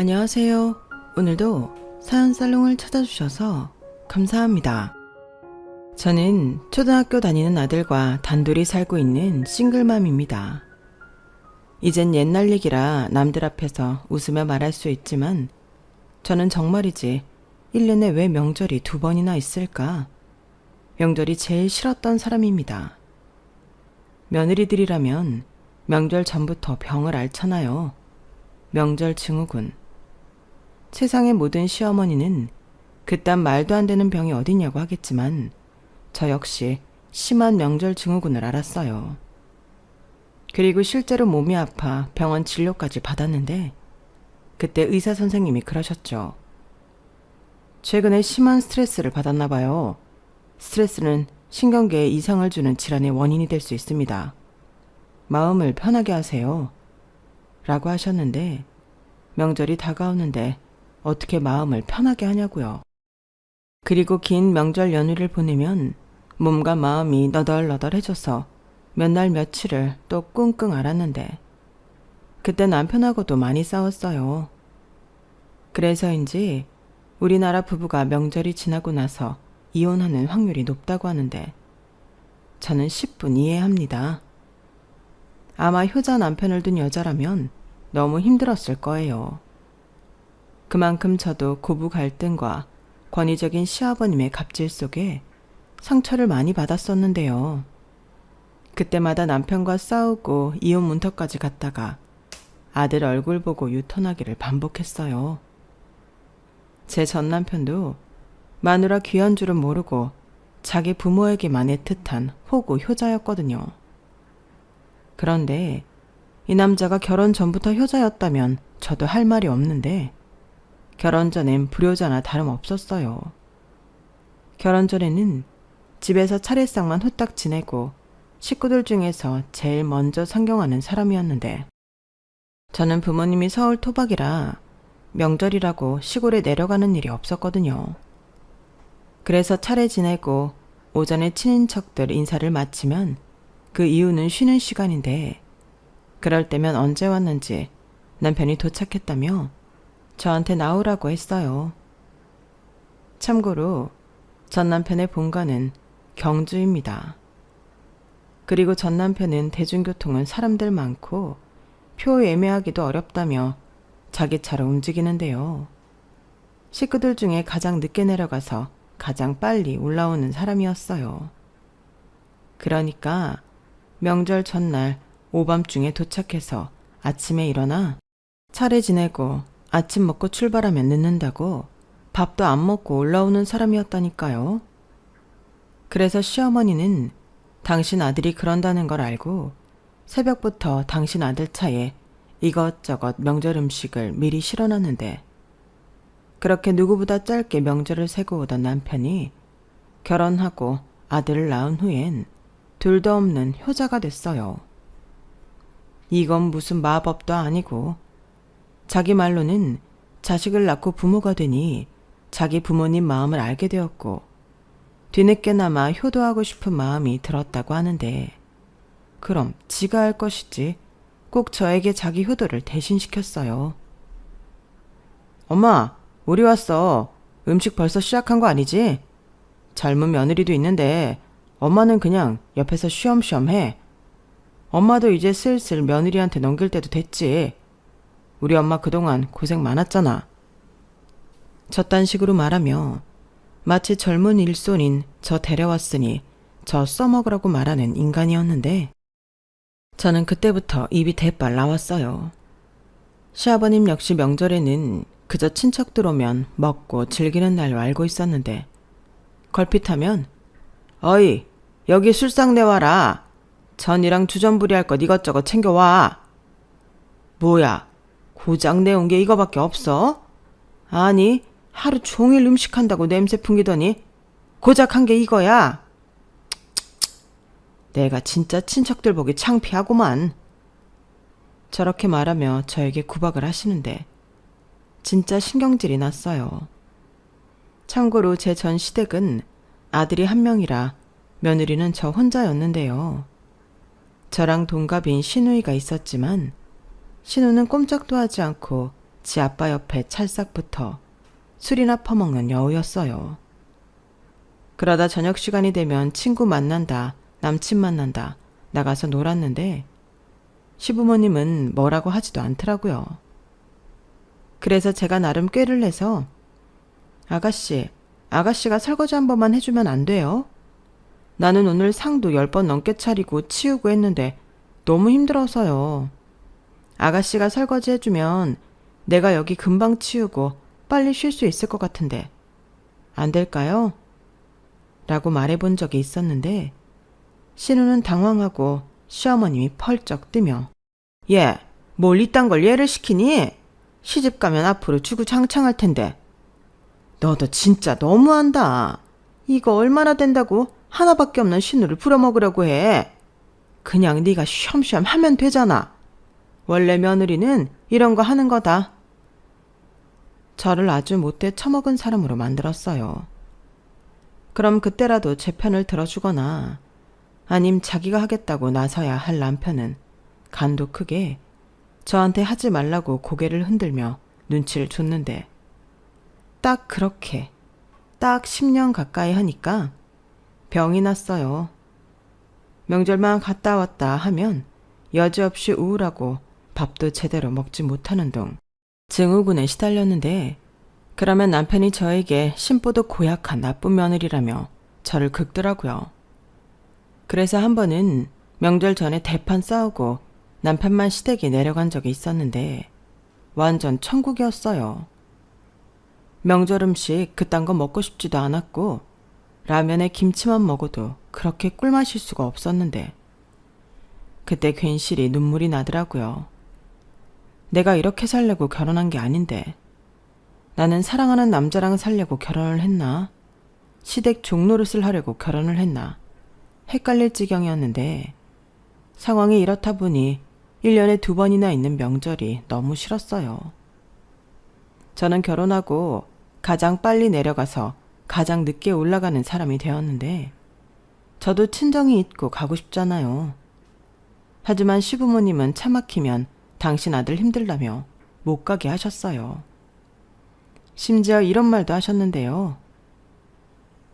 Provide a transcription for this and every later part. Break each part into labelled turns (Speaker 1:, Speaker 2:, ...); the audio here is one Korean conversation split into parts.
Speaker 1: 안녕하세요. 오늘도 사연살롱을 찾아주셔서 감사합니다. 저는 초등학교 다니는 아들과 단둘이 살고 있는 싱글맘입니다. 이젠 옛날 얘기라 남들 앞에서 웃으며 말할 수 있지만 저는 정말이지 1년에 왜 명절이 2번이나 있을까? 명절이 제일 싫었던 사람입니다. 며느리들이라면 명절 전부터 병을 앓잖아요. 명절 증후군. 세상의 모든 시어머니는 그딴 말도 안 되는 병이 어딨냐고 하겠지만 저 역시 심한 명절 증후군을 앓았어요. 그리고 실제로 몸이 아파 병원 진료까지 받았는데 그때 의사 선생님이 그러셨죠. 최근에 심한 스트레스를 받았나 봐요. 스트레스는 신경계에 이상을 주는 질환의 원인이 될 수 있습니다. 마음을 편하게 하세요. 라고 하셨는데 명절이 다가오는데 어떻게 마음을 편하게 하냐고요. 그리고 긴 명절 연휴를 보내면 몸과 마음이 너덜너덜해져서 몇 날 며칠을 또 끙끙 앓았는데 그때 남편하고도 많이 싸웠어요. 그래서인지 우리나라 부부가 명절이 지나고 나서 이혼하는 확률이 높다고 하는데 저는 10분 이해합니다. 아마 효자 남편을 둔 여자라면 너무 힘들었을 거예요. 그만큼 저도 고부 갈등과 권위적인 시아버님의 갑질 속에 상처를 많이 받았었는데요. 그때마다 남편과 싸우고 이혼 문턱까지 갔다가 아들 얼굴 보고 유턴하기를 반복했어요. 제 전 남편도 마누라 귀한 줄은 모르고 자기 부모에게만 애틋한 호구 효자였거든요. 그런데 이 남자가 결혼 전부터 효자였다면 저도 할 말이 없는데 결혼 전엔 불효자나 다름없었어요. 결혼 전에는 집에서 차례상만 후딱 지내고 식구들 중에서 제일 먼저 상경하는 사람이었는데 저는 부모님이 서울 토박이라 명절이라고 시골에 내려가는 일이 없었거든요. 그래서 차례 지내고 오전에 친인척들 인사를 마치면 그 이후는 쉬는 시간인데 그럴 때면 언제 왔는지 남편이 도착했다며 저한테 나오라고 했어요. 참고로 전 남편의 본가는 경주입니다. 그리고 전 남편은 대중교통은 사람들 많고 표 예매하기도 어렵다며 자기 차로 움직이는데요. 식구들 중에 가장 늦게 내려가서 가장 빨리 올라오는 사람이었어요. 그러니까 명절 전날 오밤중에 도착해서 아침에 일어나 차례 지내고 아침 먹고 출발하면 늦는다고 밥도 안 먹고 올라오는 사람이었다니까요. 그래서 시어머니는 당신 아들이 그런다는 걸 알고 새벽부터 당신 아들 차에 이것저것 명절 음식을 미리 실어놨는데 그렇게 누구보다 짧게 명절을 새고 오던 남편이 결혼하고 아들을 낳은 후엔 둘도 없는 효자가 됐어요. 이건 무슨 마법도 아니고 자기 말로는 자식을 낳고 부모가 되니 자기 부모님 마음을 알게 되었고 뒤늦게나마 효도하고 싶은 마음이 들었다고 하는데 그럼 지가 할 것이지 꼭 저에게 자기 효도를 대신 시켰어요. 엄마, 우리 왔어. 음식 벌써 시작한 거 아니지? 젊은 며느리도 있는데 엄마는 그냥 옆에서 쉬엄쉬엄 해. 엄마도 이제 슬슬 며느리한테 넘길 때도 됐지. 우리 엄마 그동안 고생 많았잖아. 저딴 식으로 말하며 마치 젊은 일손인 저 데려왔으니 저 써먹으라고 말하는 인간이었는데 저는 그때부터 입이 대빨 나왔어요. 시아버님 역시 명절에는 그저 친척들 오면 먹고 즐기는 날로 알고 있었는데 걸핏하면 어이 여기 술상 내와라. 전이랑 주전부리 할 것 이것저것 챙겨와. 뭐야 고장 내온 게 이거밖에 없어? 아니 하루 종일 음식한다고 냄새 풍기더니 고작 한 게 이거야. 내가 진짜 친척들 보기 창피하구만. 저렇게 말하며 저에게 구박을 하시는데 진짜 신경질이 났어요. 참고로 제 전 시댁은 아들이 한 명이라 며느리는 저 혼자였는데요. 저랑 동갑인 시누이가 있었지만 시누는 꼼짝도 하지 않고 지 아빠 옆에 찰싹 붙어 술이나 퍼먹는 여우였어요. 그러다 저녁 시간이 되면 친구 만난다, 남친 만난다, 나가서 놀았는데 시부모님은 뭐라고 하지도 않더라고요. 그래서 제가 나름 꾀를 내서 아가씨가 설거지 한 번만 해주면 안 돼요? 나는 오늘 상도 10번 넘게 차리고 치우고 했는데 너무 힘들어서요. 아가씨가 설거지 해주면 내가 여기 금방 치우고 빨리 쉴 수 있을 것 같은데 안 될까요? 라고 말해본 적이 있었는데 신우는 당황하고 시어머님이 펄쩍 뜨며 얘, 뭘 이딴 걸 얘를 시키니? 시집 가면 앞으로 주구장창할 텐데. 너도 진짜 너무한다. 이거 얼마나 된다고 하나밖에 없는 신우를 부려먹으려고 해. 그냥 네가 쉬엄쉬엄 하면 되잖아. 원래 며느리는 이런 거 하는 거다. 저를 아주 못돼 처먹은 사람으로 만들었어요. 그럼 그때라도 제 편을 들어주거나 아님 자기가 하겠다고 나서야 할 남편은 간도 크게 저한테 하지 말라고 고개를 흔들며 눈치를 줬는데 딱 그렇게 딱 10년 가까이 하니까 병이 났어요. 명절만 갔다 왔다 하면 여지없이 우울하고 밥도 제대로 먹지 못하는 둥 증후군에 시달렸는데 그러면 남편이 저에게 심보도 고약한 나쁜 며느리라며 저를 긁더라고요. 그래서 한 번은 명절 전에 대판 싸우고 남편만 시댁에 내려간 적이 있었는데 완전 천국이었어요. 명절 음식 그딴 거 먹고 싶지도 않았고 라면에 김치만 먹어도 그렇게 꿀 마실 수가 없었는데 그때 괜시리 눈물이 나더라고요. 내가 이렇게 살려고 결혼한 게 아닌데 나는 사랑하는 남자랑 살려고 결혼을 했나? 시댁 종노릇을 하려고 결혼을 했나? 헷갈릴 지경이었는데 상황이 이렇다 보니 1년에 2번이나 있는 명절이 너무 싫었어요. 저는 결혼하고 가장 빨리 내려가서 가장 늦게 올라가는 사람이 되었는데 저도 친정이 있고 가고 싶잖아요. 하지만 시부모님은 차 막히면 당신 아들 힘들다며 못 가게 하셨어요. 심지어 이런 말도 하셨는데요.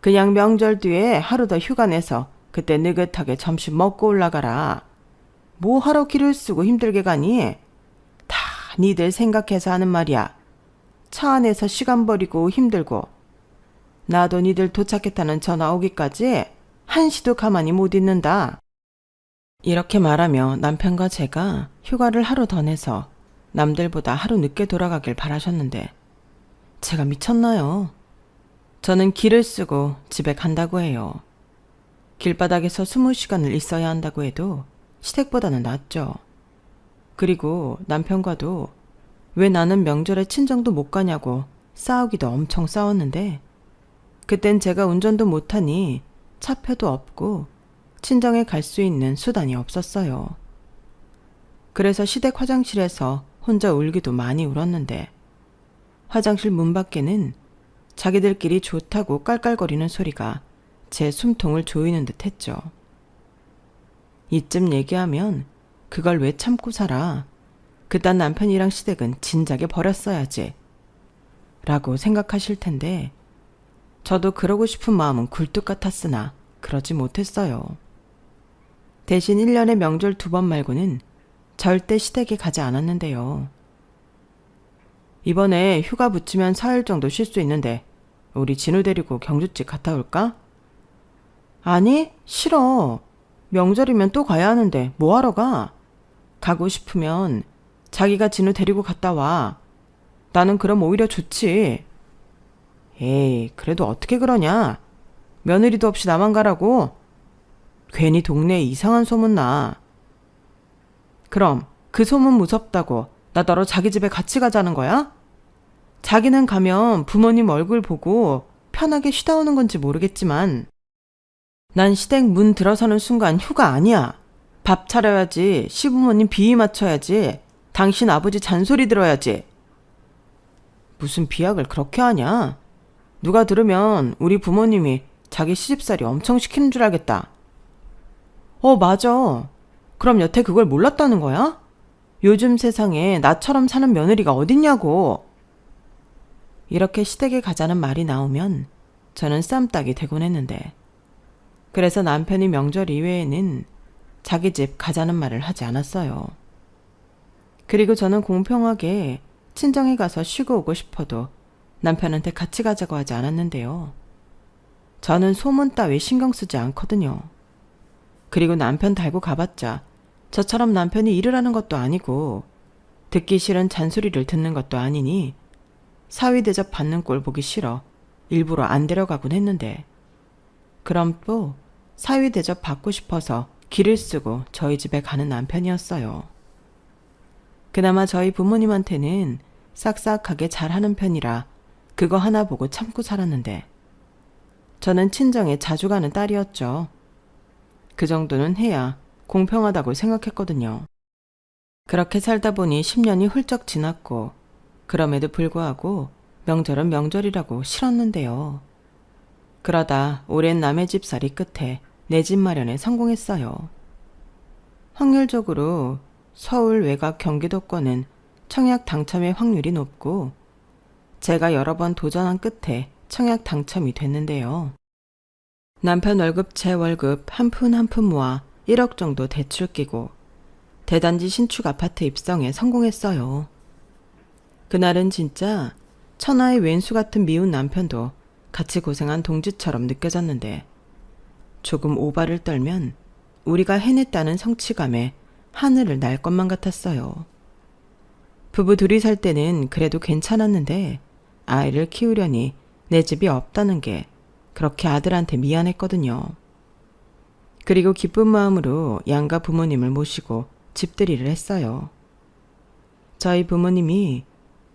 Speaker 1: 그냥 명절 뒤에 하루 더 휴가 내서 그때 느긋하게 점심 먹고 올라가라. 뭐 하러 길을 쓰고 힘들게 가니? 다 니들 생각해서 하는 말이야. 차 안에서 시간 버리고 힘들고 나도 니들 도착했다는 전화 오기까지 한시도 가만히 못 있는다. 이렇게 말하며 남편과 제가 휴가를 하루 더 내서 남들보다 하루 늦게 돌아가길 바라셨는데 제가 미쳤나요? 저는 길을 쓰고 집에 간다고 해요. 길바닥에서 20시간을 있어야 한다고 해도 시댁보다는 낫죠. 그리고 남편과도 왜 나는 명절에 친정도 못 가냐고 싸우기도 엄청 싸웠는데 그땐 제가 운전도 못하니 차표도 없고 친정에 갈 수 있는 수단이 없었어요. 그래서 시댁 화장실에서 혼자 울기도 많이 울었는데 화장실 문 밖에는 자기들끼리 좋다고 깔깔거리는 소리가 제 숨통을 조이는 듯 했죠. 이쯤 얘기하면 그걸 왜 참고 살아? 그딴 남편이랑 시댁은 진작에 버렸어야지. 라고 생각하실 텐데 저도 그러고 싶은 마음은 굴뚝 같았으나 그러지 못했어요. 대신 1년에 명절 2번 말고는 절대 시댁에 가지 않았는데요. 이번에 휴가 붙이면 4일 정도 쉴 수 있는데 우리 진우 데리고 경주집 갔다 올까? 아니, 싫어. 명절이면 또 가야 하는데 뭐하러 가? 가고 싶으면 자기가 진우 데리고 갔다 와. 나는 그럼 오히려 좋지. 에이, 그래도 어떻게 그러냐? 며느리도 없이 나만 가라고? 괜히 동네에 이상한 소문 나. 그럼 그 소문 무섭다고 나더러 자기 집에 같이 가자는 거야? 자기는 가면 부모님 얼굴 보고 편하게 쉬다 오는 건지 모르겠지만 난 시댁 문 들어서는 순간 휴가 아니야. 밥 차려야지. 시부모님 비위 맞춰야지. 당신 아버지 잔소리 들어야지. 무슨 비약을 그렇게 하냐? 누가 들으면 우리 부모님이 자기 시집살이 엄청 시키는 줄 알겠다. 맞아. 그럼 여태 그걸 몰랐다는 거야? 요즘 세상에 나처럼 사는 며느리가 어딨냐고. 이렇게 시댁에 가자는 말이 나오면 저는 쌈딱이 되곤 했는데, 그래서 남편이 명절 이외에는 자기 집 가자는 말을 하지 않았어요. 그리고 저는 공평하게 친정에 가서 쉬고 오고 싶어도 남편한테 같이 가자고 하지 않았는데요. 저는 소문 따위 신경 쓰지 않거든요. 그리고 남편 달고 가봤자 저처럼 남편이 일을 하는 것도 아니고 듣기 싫은 잔소리를 듣는 것도 아니니 사위 대접 받는 꼴 보기 싫어 일부러 안 데려가곤 했는데, 그럼 또 사위 대접 받고 싶어서 길을 쓰고 저희 집에 가는 남편이었어요. 그나마 저희 부모님한테는 싹싹하게 잘하는 편이라 그거 하나 보고 참고 살았는데, 저는 친정에 자주 가는 딸이었죠. 그 정도는 해야 공평하다고 생각했거든요. 그렇게 살다 보니 10년이 훌쩍 지났고, 그럼에도 불구하고 명절은 명절이라고 싫었는데요. 그러다 오랜 남의 집살이 끝에 내 집 마련에 성공했어요. 확률적으로 서울 외곽 경기도권은 청약 당첨의 확률이 높고, 제가 여러 번 도전한 끝에 청약 당첨이 됐는데요. 남편 월급 제 월급 한 푼 한 푼 모아 1억 정도 대출 끼고 대단지 신축 아파트 입성에 성공했어요. 그날은 진짜 천하의 왼수 같은 미운 남편도 같이 고생한 동지처럼 느껴졌는데, 조금 오바를 떨면 우리가 해냈다는 성취감에 하늘을 날 것만 같았어요. 부부 둘이 살 때는 그래도 괜찮았는데 아이를 키우려니 내 집이 없다는 게 그렇게 아들한테 미안했거든요. 그리고 기쁜 마음으로 양가 부모님을 모시고 집들이를 했어요. 저희 부모님이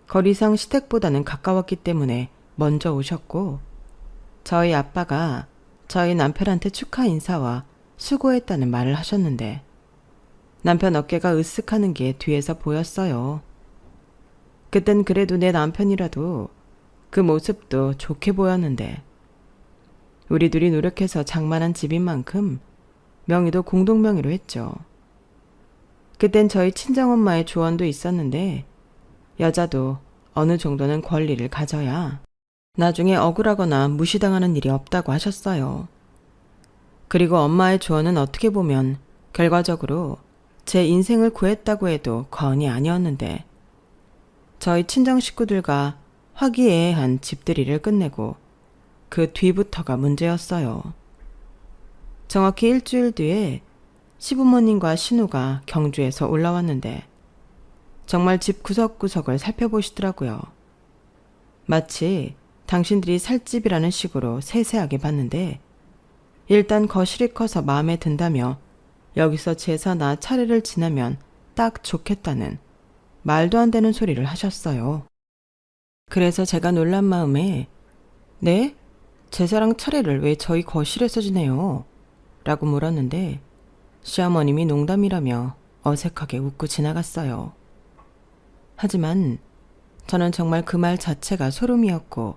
Speaker 1: 거리상 시댁보다는 가까웠기 때문에 먼저 오셨고, 저희 아빠가 저희 남편한테 축하 인사와 수고했다는 말을 하셨는데, 남편 어깨가 으쓱하는 게 뒤에서 보였어요. 그땐 그래도 내 남편이라도 그 모습도 좋게 보였는데, 우리 둘이 노력해서 장만한 집인 만큼 명의도 공동명의로 했죠. 그땐 저희 친정엄마의 조언도 있었는데, 여자도 어느 정도는 권리를 가져야 나중에 억울하거나 무시당하는 일이 없다고 하셨어요. 그리고 엄마의 조언은 어떻게 보면 결과적으로 제 인생을 구했다고 해도 과언이 아니었는데, 저희 친정 식구들과 화기애애한 집들이를 끝내고 그 뒤부터가 문제였어요. 정확히 일주일 뒤에 시부모님과 신우가 경주에서 올라왔는데 정말 집 구석구석을 살펴보시더라고요. 마치 당신들이 살 집이라는 식으로 세세하게 봤는데, 일단 거실이 커서 마음에 든다며 여기서 제사나 차례를 지내면 딱 좋겠다는 말도 안 되는 소리를 하셨어요. 그래서 제가 놀란 마음에 네? 제사랑 차례를 왜 저희 거실에서 지내요? 라고 물었는데 시어머님이 농담이라며 어색하게 웃고 지나갔어요. 하지만 저는 정말 그 말 자체가 소름이었고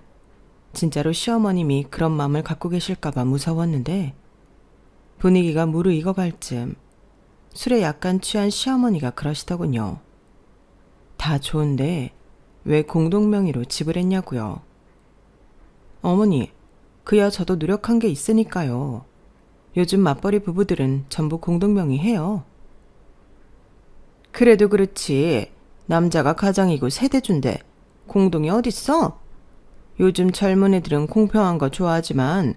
Speaker 1: 진짜로 시어머님이 그런 마음을 갖고 계실까봐 무서웠는데 분위기가 무르익어갈 즈음 술에 약간 취한 시어머니가 그러시더군요. 다 좋은데 왜 공동명의로 집을 했냐고요. 어머니, 그야 저도 노력한 게 있으니까요. 요즘 맞벌이 부부들은 전부 공동명의 해요. 그래도 그렇지. 남자가 가장이고 세대주인데 공동이 어딨어? 요즘 젊은 애들은 공평한 거 좋아하지만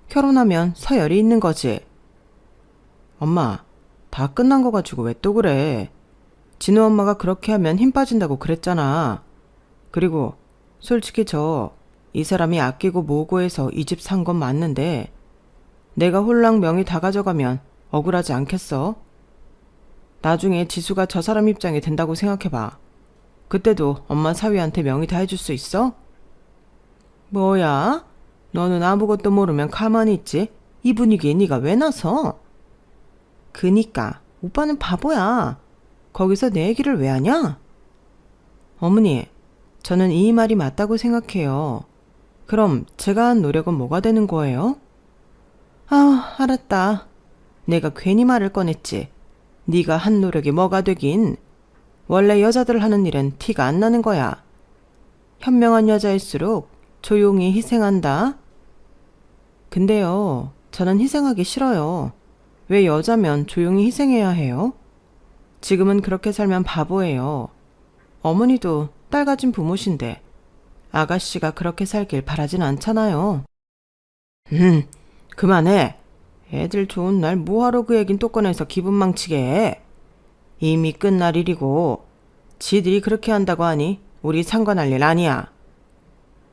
Speaker 1: 결혼하면 서열이 있는 거지. 엄마, 다 끝난 거 가지고 왜 또 그래? 진우 엄마가 그렇게 하면 힘 빠진다고 그랬잖아. 그리고 솔직히 이 사람이 아끼고 모으고 해서 이 집 산 건 맞는데 내가 홀랑 명의 다 가져가면 억울하지 않겠어? 나중에 지수가 저 사람 입장이 된다고 생각해봐. 그때도 엄마 사위한테 명의 다 해줄 수 있어? 뭐야? 너는 아무것도 모르면 가만히 있지? 이 분위기에 네가 왜 나서? 그니까 오빠는 바보야. 거기서 내 얘기를 왜 하냐? 어머니, 저는 이 말이 맞다고 생각해요. 그럼 제가 한 노력은 뭐가 되는 거예요? 아, 알았다. 내가 괜히 말을 꺼냈지. 네가 한 노력이 뭐가 되긴. 원래 여자들 하는 일은 티가 안 나는 거야. 현명한 여자일수록 조용히 희생한다. 근데요, 저는 희생하기 싫어요. 왜 여자면 조용히 희생해야 해요? 지금은 그렇게 살면 바보예요. 어머니도 딸 가진 부모신데 아가씨가 그렇게 살길 바라진 않잖아요. 그만해. 애들 좋은 날 뭐하러 그 얘긴 또 꺼내서 기분 망치게 해. 이미 끝날 일이고 지들이 그렇게 한다고 하니 우리 상관할 일 아니야.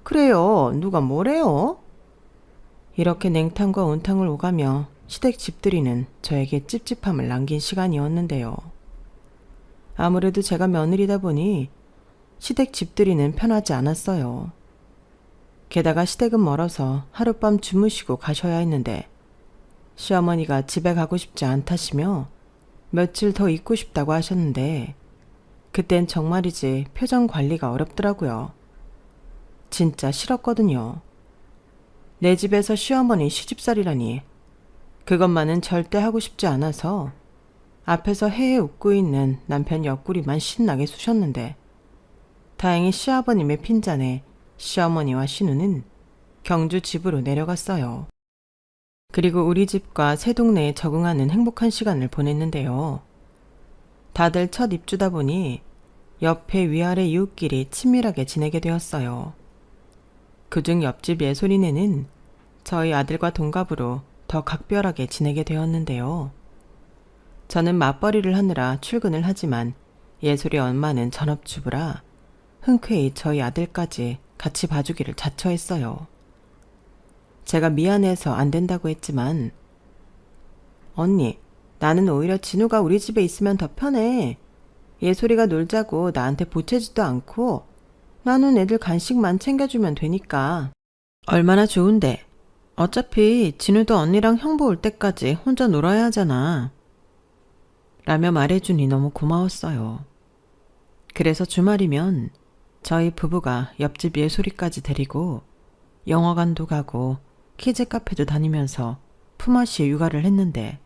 Speaker 1: 그래요. 누가 뭐래요? 이렇게 냉탕과 온탕을 오가며 시댁 집들이는 저에게 찝찝함을 남긴 시간이었는데요. 아무래도 제가 며느리다 보니 시댁 집들이는 편하지 않았어요. 게다가 시댁은 멀어서 하룻밤 주무시고 가셔야 했는데 시어머니가 집에 가고 싶지 않다시며 며칠 더 있고 싶다고 하셨는데 그땐 정말이지 표정 관리가 어렵더라고요. 진짜 싫었거든요. 내 집에서 시어머니 시집살이라니 그것만은 절대 하고 싶지 않아서 앞에서 헤헤 웃고 있는 남편 옆구리만 신나게 쑤셨는데 다행히 시아버님의 핀잔에 시어머니와 신우는 경주 집으로 내려갔어요. 그리고 우리 집과 새 동네에 적응하는 행복한 시간을 보냈는데요. 다들 첫 입주다 보니 옆에 위아래 이웃끼리 친밀하게 지내게 되었어요. 그중 옆집 예솔이네는 저희 아들과 동갑으로 더 각별하게 지내게 되었는데요. 저는 맞벌이를 하느라 출근을 하지만 예솔이 엄마는 전업주부라 흔쾌히 저희 아들까지 같이 봐주기를 자처했어요. 제가 미안해서 안 된다고 했지만 언니, 나는 오히려 진우가 우리 집에 있으면 더 편해. 예솔이가 놀자고 나한테 보채지도 않고 나는 애들 간식만 챙겨주면 되니까. 얼마나 좋은데. 어차피 진우도 언니랑 형부 올 때까지 혼자 놀아야 하잖아. 라며 말해주니 너무 고마웠어요. 그래서 주말이면 저희 부부가 옆집 예솔이까지 데리고 영화관도 가고 키즈 카페도 다니면서 품앗이 육아를 했는데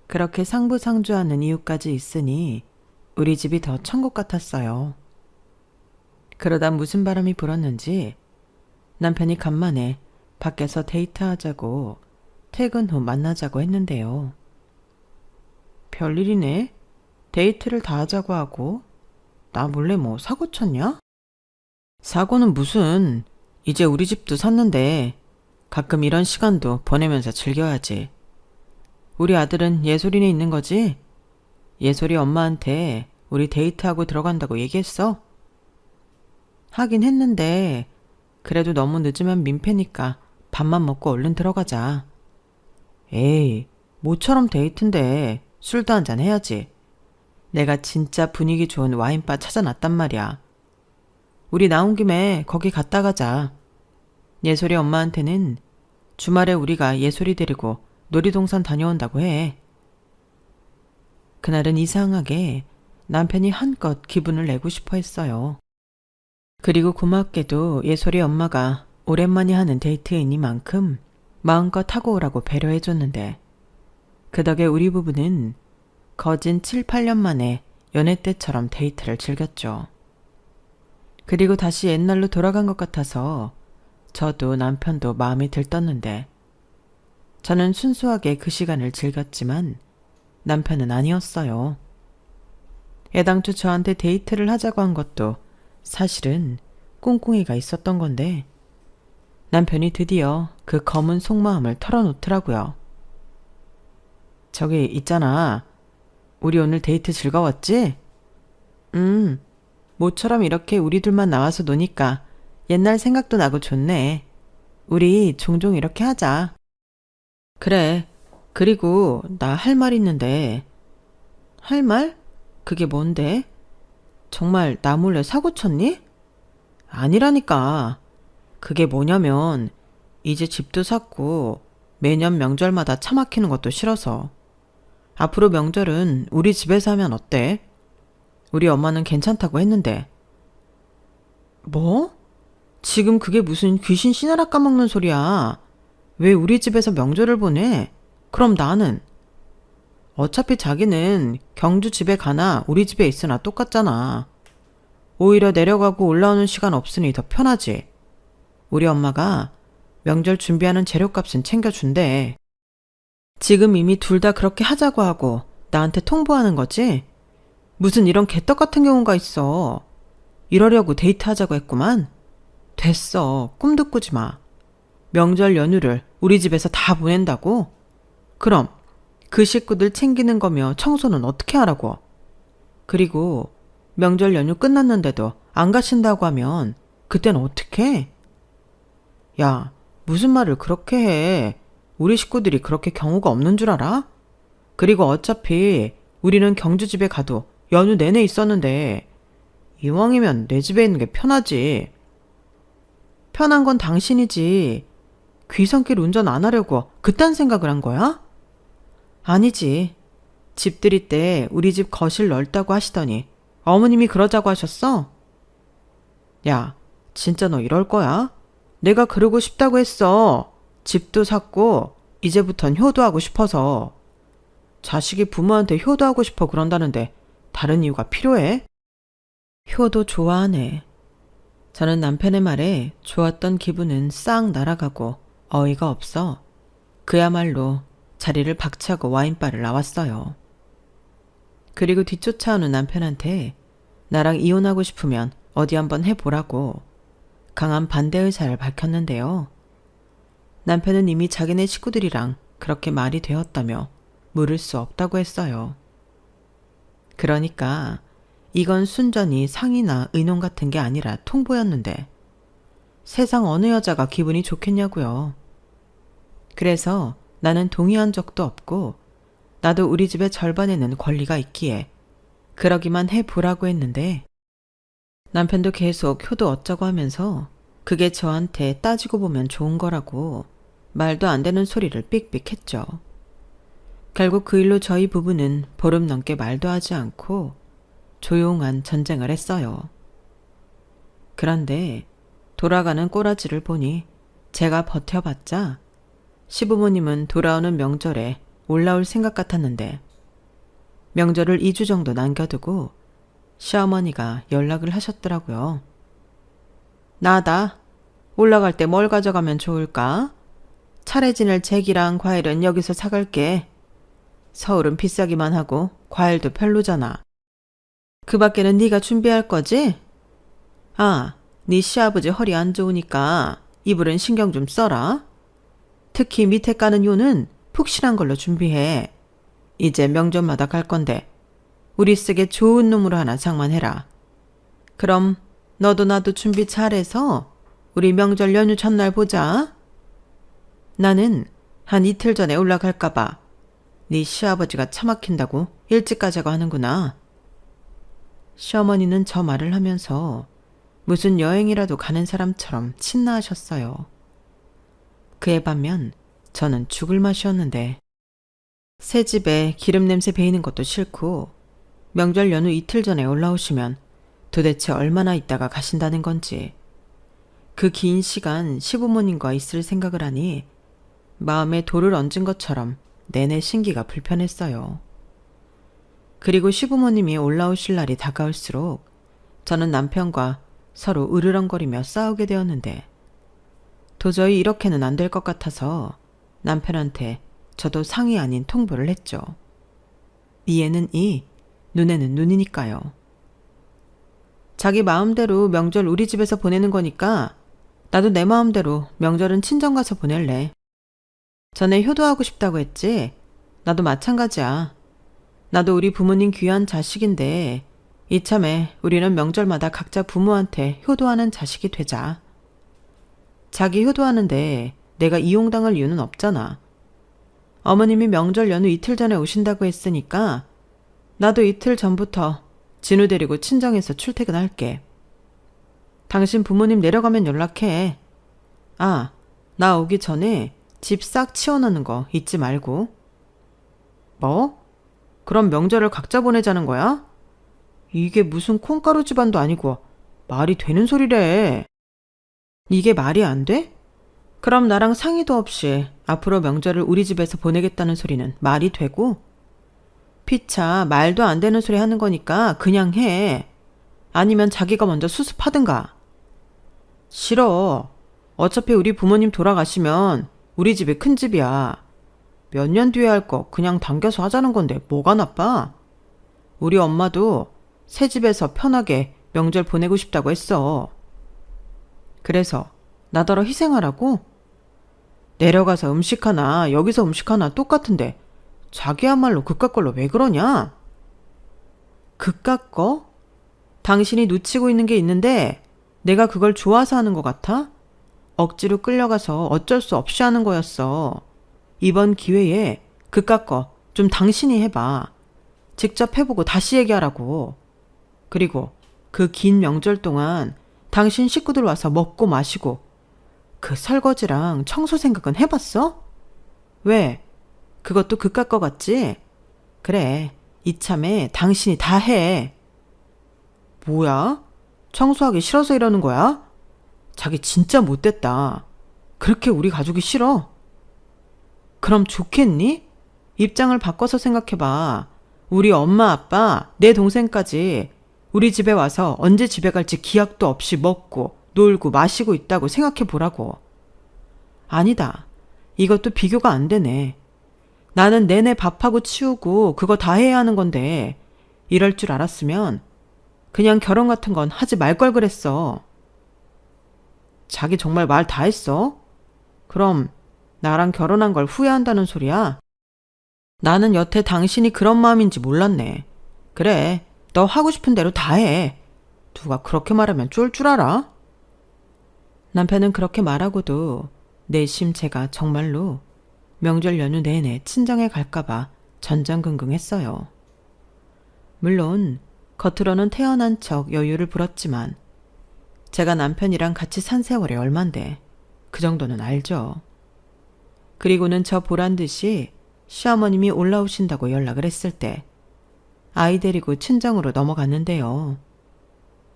Speaker 1: 그렇게 상부상조하는 이유까지 있으니 우리 집이 더 천국 같았어요. 그러다 무슨 바람이 불었는지 남편이 간만에 밖에서 데이트하자고 퇴근 후 만나자고 했는데요. 별일이네. 데이트를 다 하자고 하고 나 몰래 뭐 사고 쳤냐? 사고는 무슨. 이제 우리 집도 샀는데 가끔 이런 시간도 보내면서 즐겨야지. 우리 아들은 예솔이네 있는 거지? 예솔이 엄마한테 우리 데이트하고 들어간다고 얘기했어? 하긴 했는데 그래도 너무 늦으면 민폐니까 밥만 먹고 얼른 들어가자. 에이, 모처럼 데이트인데 술도 한잔 해야지. 내가 진짜 분위기 좋은 와인바 찾아놨단 말이야. 우리 나온 김에 거기 갔다 가자. 예솔이 엄마한테는 주말에 우리가 예솔이 데리고 놀이동산 다녀온다고 해. 그날은 이상하게 남편이 한껏 기분을 내고 싶어 했어요. 그리고 고맙게도 예솔이 엄마가 오랜만에 하는 데이트이니만큼 마음껏 하고 오라고 배려해줬는데 그 덕에 우리 부부는 거진 7, 8년 만에 연애 때처럼 데이트를 즐겼죠. 그리고 다시 옛날로 돌아간 것 같아서 저도 남편도 마음이 들떴는데 저는 순수하게 그 시간을 즐겼지만 남편은 아니었어요. 애당초 저한테 데이트를 하자고 한 것도 사실은 꿍꿍이가 있었던 건데 남편이 드디어 그 검은 속마음을 털어놓더라고요. 저기 있잖아. 우리 오늘 데이트 즐거웠지? 모처럼 이렇게 우리 둘만 나와서 노니까 옛날 생각도 나고 좋네. 우리 종종 이렇게 하자. 그래. 그리고 나 할 말 있는데. 할 말? 그게 뭔데? 정말 나 몰래 사고 쳤니? 아니라니까. 그게 뭐냐면 이제 집도 샀고 매년 명절마다 차 막히는 것도 싫어서 앞으로 명절은 우리 집에서 하면 어때? 우리 엄마는 괜찮다고 했는데. 뭐? 지금 그게 무슨 귀신 씨나라 까먹는 소리야. 왜 우리 집에서 명절을 보내? 그럼 나는? 어차피 자기는 경주 집에 가나 우리 집에 있으나 똑같잖아. 오히려 내려가고 올라오는 시간 없으니 더 편하지. 우리 엄마가 명절 준비하는 재료값은 챙겨준대. 지금 이미 둘 다 그렇게 하자고 하고 나한테 통보하는 거지? 무슨 이런 개떡 같은 경우가 있어. 이러려고 데이트하자고 했구만. 됐어. 꿈도 꾸지 마. 명절 연휴를 우리 집에서 다 보낸다고? 그럼 그 식구들 챙기는 거며 청소는 어떻게 하라고? 그리고 명절 연휴 끝났는데도 안 가신다고 하면 그땐 어떡해? 야, 무슨 말을 그렇게 해. 우리 식구들이 그렇게 경우가 없는 줄 알아? 그리고 어차피 우리는 경주 집에 가도 연휴 내내 있었는데 이왕이면 내 집에 있는 게 편하지. 편한 건 당신이지. 귀성길 운전 안 하려고 그딴 생각을 한 거야? 아니지. 집들이 때 우리 집 거실 넓다고 하시더니 어머님이 그러자고 하셨어? 야, 진짜 너 이럴 거야? 내가 그러고 싶다고 했어. 집도 샀고 이제부턴 효도하고 싶어서. 자식이 부모한테 효도하고 싶어 그런다는데 다른 이유가 필요해? 효도 좋아하네. 저는 남편의 말에 좋았던 기분은 싹 날아가고 어이가 없어 그야말로 자리를 박차고 와인바를 나왔어요. 그리고 뒤쫓아오는 남편한테 나랑 이혼하고 싶으면 어디 한번 해보라고 강한 반대 의사를 밝혔는데요. 남편은 이미 자기네 식구들이랑 그렇게 말이 되었다며 물을 수 없다고 했어요. 그러니까 이건 순전히 상의나 의논 같은 게 아니라 통보였는데 세상 어느 여자가 기분이 좋겠냐고요. 그래서 나는 동의한 적도 없고 나도 우리 집의 절반에는 권리가 있기에 그러기만 해보라고 했는데 남편도 계속 효도 어쩌고 하면서 그게 저한테 따지고 보면 좋은 거라고 말도 안 되는 소리를 삑삑 했죠. 결국 그 일로 저희 부부는 보름 넘게 말도 하지 않고 조용한 전쟁을 했어요. 그런데 돌아가는 꼬라지를 보니 제가 버텨봤자 시부모님은 돌아오는 명절에 올라올 생각 같았는데 명절을 2주 정도 남겨두고 시어머니가 연락을 하셨더라고요. 나다. 올라갈 때 뭘 가져가면 좋을까? 차례 지낼 잭이랑 과일은 여기서 사갈게. 서울은 비싸기만 하고 과일도 별로잖아. 그 밖에는 네가 준비할 거지? 아, 네 시아버지 허리 안 좋으니까 이불은 신경 좀 써라. 특히 밑에 까는 요는 푹신한 걸로 준비해. 이제 명절마다 갈 건데 우리 쓰게 좋은 놈으로 하나 장만해라. 그럼 너도 나도 준비 잘해서 우리 명절 연휴 첫날 보자. 나는 한 이틀 전에 올라갈까 봐. 네 시아버지가 차 막힌다고 일찍 가자고 하는구나. 시어머니는 저 말을 하면서 무슨 여행이라도 가는 사람처럼 친나하셨어요. 그에 반면 저는 죽을 맛이었는데 새 집에 기름 냄새 배이는 것도 싫고 명절 연휴 이틀 전에 올라오시면 도대체 얼마나 있다가 가신다는 건지 그 긴 시간 시부모님과 있을 생각을 하니 마음에 돌을 얹은 것처럼 내내 신기가 불편했어요. 그리고 시부모님이 올라오실 날이 다가올수록 저는 남편과 서로 으르렁거리며 싸우게 되었는데 도저히 이렇게는 안 될 것 같아서 남편한테 저도 상의 아닌 통보를 했죠. 이에는 이, 눈에는 눈이니까요. 자기 마음대로 명절 우리 집에서 보내는 거니까 나도 내 마음대로 명절은 친정 가서 보낼래. 전에 효도하고 싶다고 했지? 나도 마찬가지야. 나도 우리 부모님 귀한 자식인데 이참에 우리는 명절마다 각자 부모한테 효도하는 자식이 되자. 자기 효도하는데 내가 이용당할 이유는 없잖아. 어머님이 명절 연휴 이틀 전에 오신다고 했으니까 나도 이틀 전부터 진우 데리고 친정에서 출퇴근할게. 당신 부모님 내려가면 연락해. 아, 나 오기 전에 집 싹 치워놓는 거 잊지 말고. 뭐? 그럼 명절을 각자 보내자는 거야? 이게 무슨 콩가루 집안도 아니고 말이 되는 소리래. 이게 말이 안 돼? 그럼 나랑 상의도 없이 앞으로 명절을 우리 집에서 보내겠다는 소리는 말이 되고? 피차 말도 안 되는 소리 하는 거니까 그냥 해. 아니면 자기가 먼저 수습하든가. 싫어. 어차피 우리 부모님 돌아가시면 우리 집이 큰 집이야. 몇 년 뒤에 할 거 그냥 당겨서 하자는 건데 뭐가 나빠? 우리 엄마도 새 집에서 편하게 명절 보내고 싶다고 했어. 그래서 나더러 희생하라고? 내려가서 음식 하나 여기서 음식 하나 똑같은데 자기야말로 그깟 걸로 왜 그러냐? 그깟 거? 당신이 놓치고 있는 게 있는데 내가 그걸 좋아서 하는 것 같아? 억지로 끌려가서 어쩔 수 없이 하는 거였어. 이번 기회에 그깟 거 좀 당신이 해봐. 직접 해보고 다시 얘기하라고. 그리고 그 긴 명절 동안 당신 식구들 와서 먹고 마시고 그 설거지랑 청소 생각은 해봤어? 왜? 그것도 그깟 거 같지? 그래, 이참에 당신이 다 해. 뭐야? 청소하기 싫어서 이러는 거야? 자기 진짜 못됐다. 그렇게 우리 가족이 싫어? 그럼 좋겠니? 입장을 바꿔서 생각해봐. 우리 엄마, 아빠, 내 동생까지 우리 집에 와서 언제 집에 갈지 기약도 없이 먹고 놀고 마시고 있다고 생각해보라고. 아니다. 이것도 비교가 안 되네. 나는 내내 밥하고 치우고 그거 다 해야 하는 건데 이럴 줄 알았으면 그냥 결혼 같은 건 하지 말 걸 그랬어. 자기 정말 말 다 했어? 그럼 나랑 결혼한 걸 후회한다는 소리야? 나는 여태 당신이 그런 마음인지 몰랐네. 그래, 너 하고 싶은 대로 다 해. 누가 그렇게 말하면 쫄 줄 알아? 남편은 그렇게 말하고도 내심 제가 정말로 명절 연휴 내내 친정에 갈까봐 전전긍긍했어요. 물론 겉으로는 태어난 척 여유를 부렸지만 제가 남편이랑 같이 산 세월이 얼만데 그 정도는 알죠. 그리고는 저 보란 듯이 시어머님이 올라오신다고 연락을 했을 때 아이 데리고 친정으로 넘어갔는데요.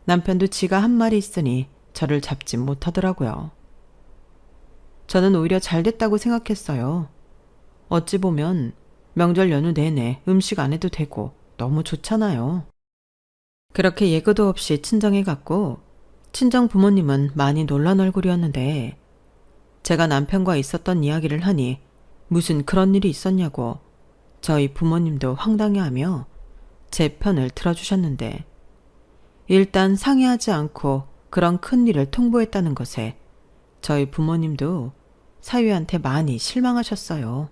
Speaker 1: 남편도 지가 한 말이 있으니 저를 잡지 못하더라고요. 저는 오히려 잘 됐다고 생각했어요. 어찌 보면 명절 연휴 내내 음식 안 해도 되고 너무 좋잖아요. 그렇게 예고도 없이 친정에 갔고 친정 부모님은 많이 놀란 얼굴이었는데 제가 남편과 있었던 이야기를 하니 무슨 그런 일이 있었냐고 저희 부모님도 황당해하며 제 편을 들어주셨는데 일단 상의하지 않고 그런 큰일을 통보했다는 것에 저희 부모님도 사위한테 많이 실망하셨어요.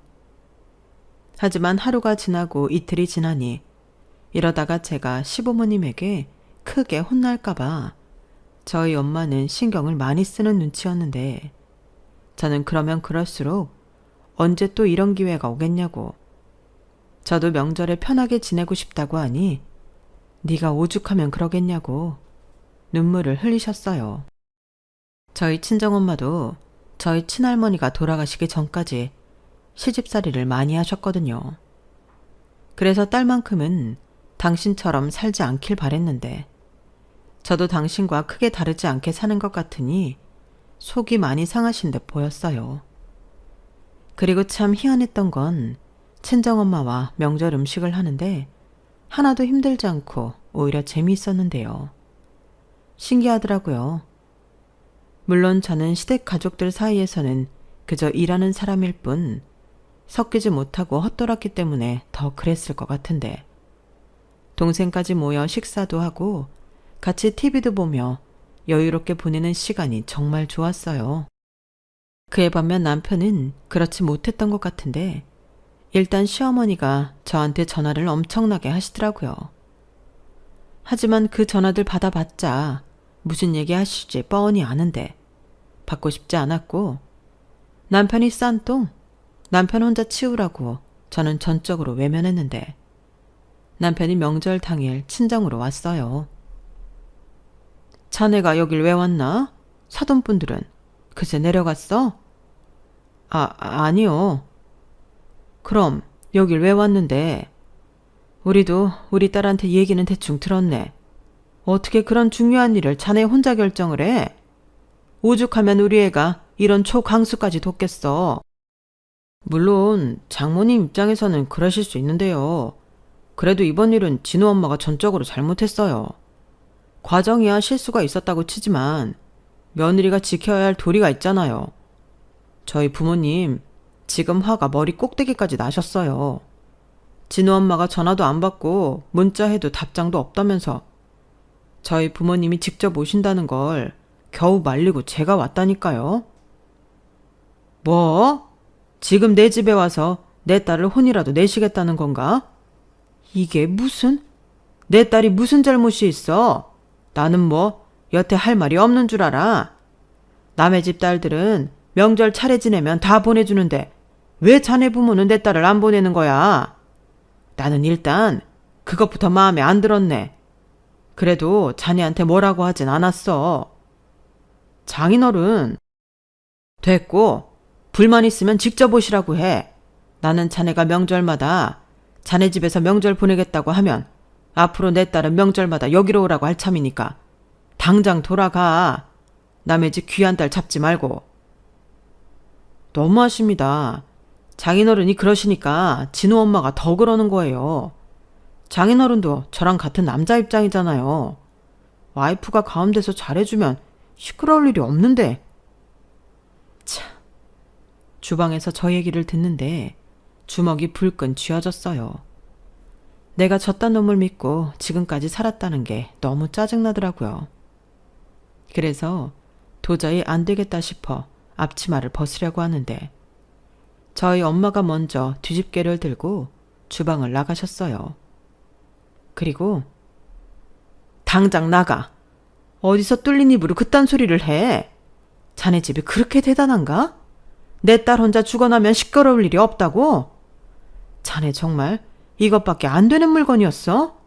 Speaker 1: 하지만 하루가 지나고 이틀이 지나니 이러다가 제가 시부모님에게 크게 혼날까봐 저희 엄마는 신경을 많이 쓰는 눈치였는데 저는 그러면 그럴수록 언제 또 이런 기회가 오겠냐고 저도 명절에 편하게 지내고 싶다고 하니 네가 오죽하면 그러겠냐고 눈물을 흘리셨어요. 저희 친정엄마도 저희 친할머니가 돌아가시기 전까지 시집살이를 많이 하셨거든요. 그래서 딸만큼은 당신처럼 살지 않길 바랬는데 저도 당신과 크게 다르지 않게 사는 것 같으니 속이 많이 상하신 듯 보였어요. 그리고 참 희한했던 건 친정엄마와 명절 음식을 하는데 하나도 힘들지 않고 오히려 재미있었는데요. 신기하더라고요. 물론 저는 시댁 가족들 사이에서는 그저 일하는 사람일 뿐 섞이지 못하고 헛돌았기 때문에 더 그랬을 것 같은데 동생까지 모여 식사도 하고 같이 TV도 보며 여유롭게 보내는 시간이 정말 좋았어요. 그에 반면 남편은 그렇지 못했던 것 같은데 일단 시어머니가 저한테 전화를 엄청나게 하시더라고요. 하지만 그 전화들 받아봤자 무슨 얘기 하실지 뻔히 아는데 받고 싶지 않았고 남편이 싼 똥, 남편 혼자 치우라고 저는 전적으로 외면했는데 남편이 명절 당일 친정으로 왔어요. 자네가 여길 왜 왔나? 사돈분들은 그새 내려갔어? 아니요. 그럼 여길 왜 왔는데? 우리도 우리 딸한테 얘기는 대충 들었네. 어떻게 그런 중요한 일을 자네 혼자 결정을 해? 오죽하면 우리 애가 이런 초강수까지 뒀겠어. 물론 장모님 입장에서는 그러실 수 있는데요. 그래도 이번 일은 진우 엄마가 전적으로 잘못했어요. 과정이야 실수가 있었다고 치지만 며느리가 지켜야 할 도리가 있잖아요. 저희 부모님 지금 화가 머리 꼭대기까지 나셨어요. 진우 엄마가 전화도 안 받고 문자해도 답장도 없다면서 저희 부모님이 직접 오신다는 걸 겨우 말리고 제가 왔다니까요. 뭐? 지금 내 집에 와서 내 딸을 혼이라도 내시겠다는 건가? 이게 무슨? 내 딸이 무슨 잘못이 있어? 나는 뭐 여태 할 말이 없는 줄 알아. 남의 집 딸들은 명절 차례 지내면 다 보내주는데 왜 자네 부모는 내 딸을 안 보내는 거야? 나는 일단 그것부터 마음에 안 들었네. 그래도 자네한테 뭐라고 하진 않았어. 장인어른. 됐고 불만 있으면 직접 오시라고 해. 나는 자네가 명절마다 자네 집에서 명절 보내겠다고 하면 앞으로 내 딸은 명절마다 여기로 오라고 할 참이니까 당장 돌아가. 남의 집 귀한 딸 잡지 말고. 너무하십니다. 장인어른이 그러시니까 진우 엄마가 더 그러는 거예요. 장인어른도 저랑 같은 남자 입장이잖아요. 와이프가 가운데서 잘해주면 시끄러울 일이 없는데. 참, 주방에서 저 얘기를 듣는데 주먹이 불끈 쥐어졌어요. 내가 저딴 놈을 믿고 지금까지 살았다는 게 너무 짜증나더라고요. 그래서 도저히 안 되겠다 싶어 앞치마를 벗으려고 하는데 저희 엄마가 먼저 뒤집개를 들고 주방을 나가셨어요. 그리고 당장 나가. 어디서 뚫린 입으로 그딴 소리를 해. 자네 집이 그렇게 대단한가? 내 딸 혼자 죽어나면 시끄러울 일이 없다고? 자네 정말 이것밖에 안 되는 물건이었어?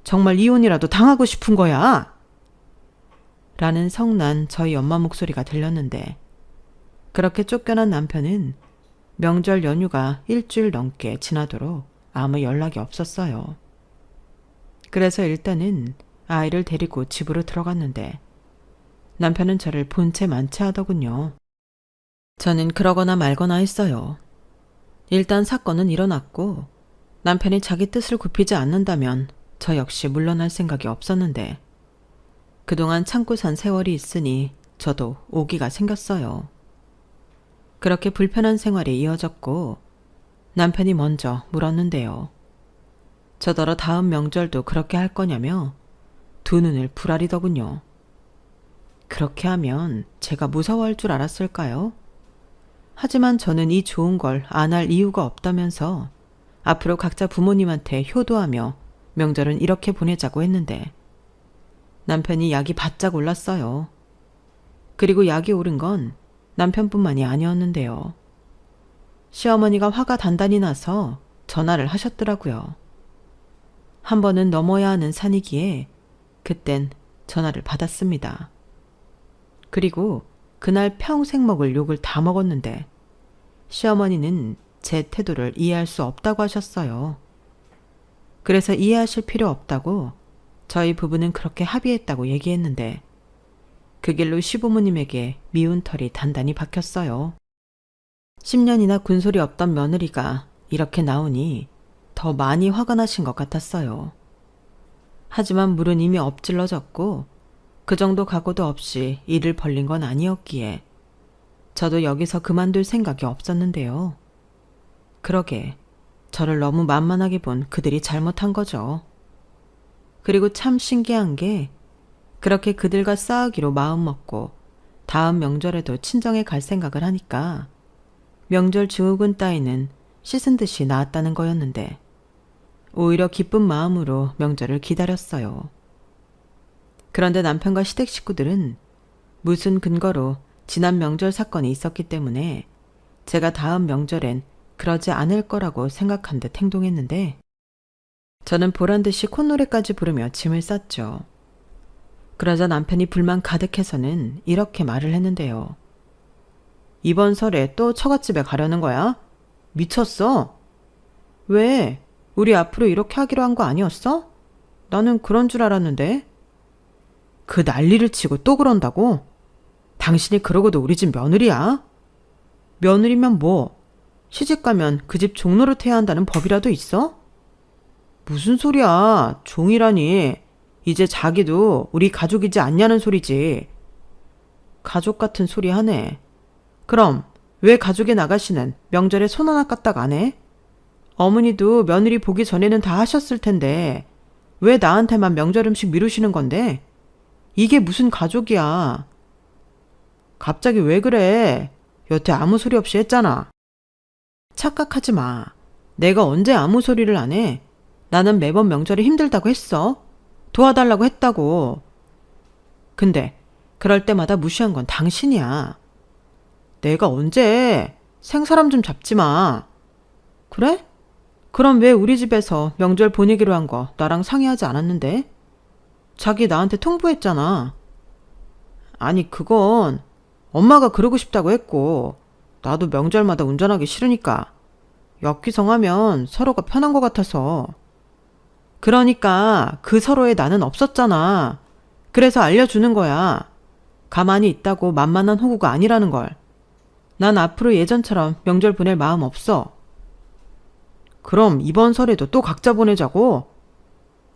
Speaker 1: 정말 이혼이라도 당하고 싶은 거야? 라는 성난 저희 엄마 목소리가 들렸는데 그렇게 쫓겨난 남편은 명절 연휴가 일주일 넘게 지나도록 아무 연락이 없었어요. 그래서 일단은 아이를 데리고 집으로 들어갔는데 남편은 저를 본체 만체하더군요. 저는 그러거나 말거나 했어요. 일단 사건은 일어났고 남편이 자기 뜻을 굽히지 않는다면 저 역시 물러날 생각이 없었는데 그동안 참고 산 세월이 있으니 저도 오기가 생겼어요. 그렇게 불편한 생활이 이어졌고 남편이 먼저 물었는데요. 저더러 다음 명절도 그렇게 할 거냐며 두 눈을 부라리더군요. 그렇게 하면 제가 무서워할 줄 알았을까요? 하지만 저는 이 좋은 걸 안 할 이유가 없다면서 앞으로 각자 부모님한테 효도하며 명절은 이렇게 보내자고 했는데 남편이 약이 바짝 올랐어요. 그리고 약이 오른 건 남편뿐만이 아니었는데요. 시어머니가 화가 단단히 나서 전화를 하셨더라고요. 한 번은 넘어야 하는 산이기에 그땐 전화를 받았습니다. 그리고 그날 평생 먹을 욕을 다 먹었는데 시어머니는 제 태도를 이해할 수 없다고 하셨어요. 그래서 이해하실 필요 없다고 저희 부부는 그렇게 합의했다고 얘기했는데 그 길로 시부모님에게 미운 털이 단단히 박혔어요. 10년이나 군소리 없던 며느리가 이렇게 나오니 더 많이 화가 나신 것 같았어요. 하지만 물은 이미 엎질러졌고 그 정도 각오도 없이 일을 벌린 건 아니었기에 저도 여기서 그만둘 생각이 없었는데요. 그러게 저를 너무 만만하게 본 그들이 잘못한 거죠. 그리고 참 신기한 게 그렇게 그들과 싸우기로 마음먹고 다음 명절에도 친정에 갈 생각을 하니까 명절 증후군 따위는 씻은 듯이 나았다는 거였는데 오히려 기쁜 마음으로 명절을 기다렸어요. 그런데 남편과 시댁 식구들은 무슨 근거로 지난 명절 사건이 있었기 때문에 제가 다음 명절엔 그러지 않을 거라고 생각한 듯 행동했는데 저는 보란듯이 콧노래까지 부르며 짐을 쌌죠. 그러자 남편이 불만 가득해서는 이렇게 말을 했는데요. 이번 설에 또 처갓집에 가려는 거야? 미쳤어? 왜? 우리 앞으로 이렇게 하기로 한 거 아니었어? 나는 그런 줄 알았는데. 그 난리를 치고 또 그런다고? 당신이 그러고도 우리 집 며느리야? 며느리면 뭐? 시집가면 그 집 종노릇 해야 한다는 법이라도 있어? 무슨 소리야? 종이라니. 이제 자기도 우리 가족이지 않냐는 소리지. 가족 같은 소리 하네. 그럼 왜 가족의 나가시는 명절에 손 하나 까딱 안 해? 어머니도 며느리 보기 전에는 다 하셨을 텐데 왜 나한테만 명절 음식 미루시는 건데? 이게 무슨 가족이야. 갑자기 왜 그래? 여태 아무 소리 없이 했잖아. 착각하지 마. 내가 언제 아무 소리를 안 해? 나는 매번 명절에 힘들다고 했어. 도와달라고 했다고. 근데 그럴 때마다 무시한 건 당신이야. 내가 언제? 생사람 좀 잡지 마. 그래? 그럼 왜 우리 집에서 명절 보내기로 한 거 나랑 상의하지 않았는데? 자기 나한테 통보했잖아. 아니 그건 엄마가 그러고 싶다고 했고 나도 명절마다 운전하기 싫으니까 역기성하면 서로가 편한 것 같아서. 그러니까 그 서로의 나는 없었잖아. 그래서 알려주는 거야. 가만히 있다고 만만한 호구가 아니라는 걸. 난 앞으로 예전처럼 명절 보낼 마음 없어. 그럼 이번 설에도 또 각자 보내자고?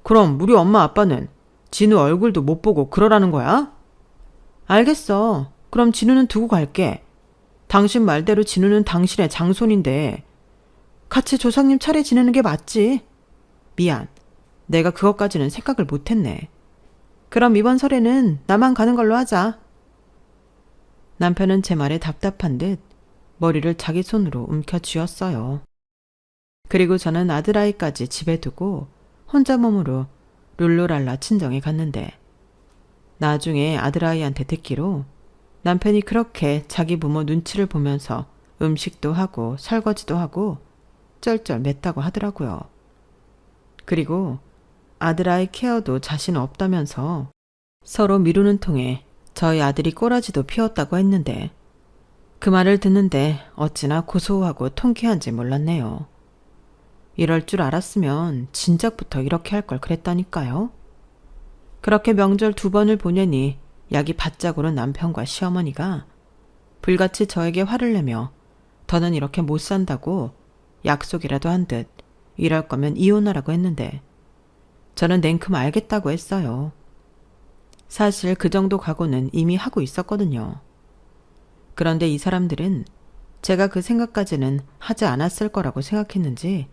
Speaker 1: 그럼 우리 엄마 아빠는 진우 얼굴도 못 보고 그러라는 거야? 알겠어. 그럼 진우는 두고 갈게. 당신 말대로 진우는 당신의 장손인데 같이 조상님 차례 지내는 게 맞지. 미안. 내가 그것까지는 생각을 못했네. 그럼 이번 설에는 나만 가는 걸로 하자. 남편은 제 말에 답답한 듯 머리를 자기 손으로 움켜쥐었어요. 그리고 저는 아들아이까지 집에 두고 혼자 몸으로 룰루랄라 친정에 갔는데 나중에 아들아이한테 듣기로 남편이 그렇게 자기 부모 눈치를 보면서 음식도 하고 설거지도 하고 쩔쩔 맸다고 하더라고요. 그리고 아들아이 케어도 자신 없다면서 서로 미루는 통에 저희 아들이 꼬라지도 피웠다고 했는데 그 말을 듣는데 어찌나 고소하고 통쾌한지 몰랐네요. 이럴 줄 알았으면 진작부터 이렇게 할 걸 그랬다니까요. 그렇게 명절 2번을 보내니 약이 바짝 오른 남편과 시어머니가 불같이 저에게 화를 내며 더는 이렇게 못 산다고 약속이라도 한 듯 이럴 거면 이혼하라고 했는데 저는 냉큼 알겠다고 했어요. 사실 그 정도 각오는 이미 하고 있었거든요. 그런데 이 사람들은 제가 그 생각까지는 하지 않았을 거라고 생각했는지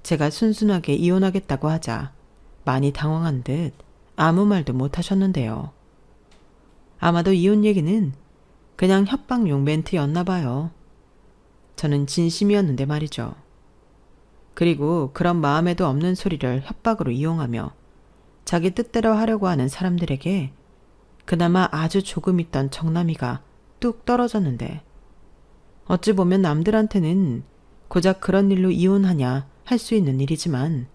Speaker 1: 제가 순순하게 이혼하겠다고 하자 많이 당황한 듯 아무 말도 못 하셨는데요. 아마도 이혼 얘기는 그냥 협박용 멘트였나 봐요. 저는 진심이었는데 말이죠. 그리고 그런 마음에도 없는 소리를 협박으로 이용하며 자기 뜻대로 하려고 하는 사람들에게 그나마 아주 조금 있던 정남이가 뚝 떨어졌는데 어찌 보면 남들한테는 고작 그런 일로 이혼하냐 할 수 있는 일이지만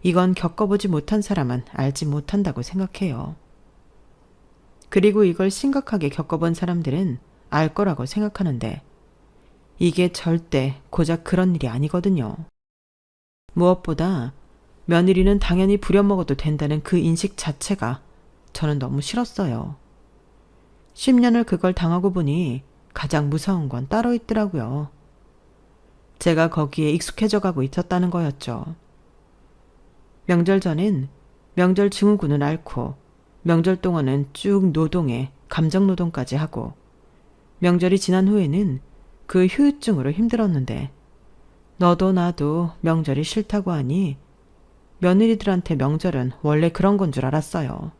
Speaker 1: 이건 겪어보지 못한 사람은 알지 못한다고 생각해요. 그리고 이걸 심각하게 겪어본 사람들은 알 거라고 생각하는데 이게 절대 고작 그런 일이 아니거든요. 무엇보다 며느리는 당연히 부려먹어도 된다는 그 인식 자체가 저는 너무 싫었어요. 10년을 그걸 당하고 보니 가장 무서운 건 따로 있더라고요. 제가 거기에 익숙해져 가고 있었다는 거였죠. 명절 전엔 명절 증후군을 앓고 명절 동안은 쭉 노동에 감정노동까지 하고 명절이 지난 후에는 그 후유증으로 힘들었는데 너도 나도 명절이 싫다고 하니 며느리들한테 명절은 원래 그런 건 줄 알았어요.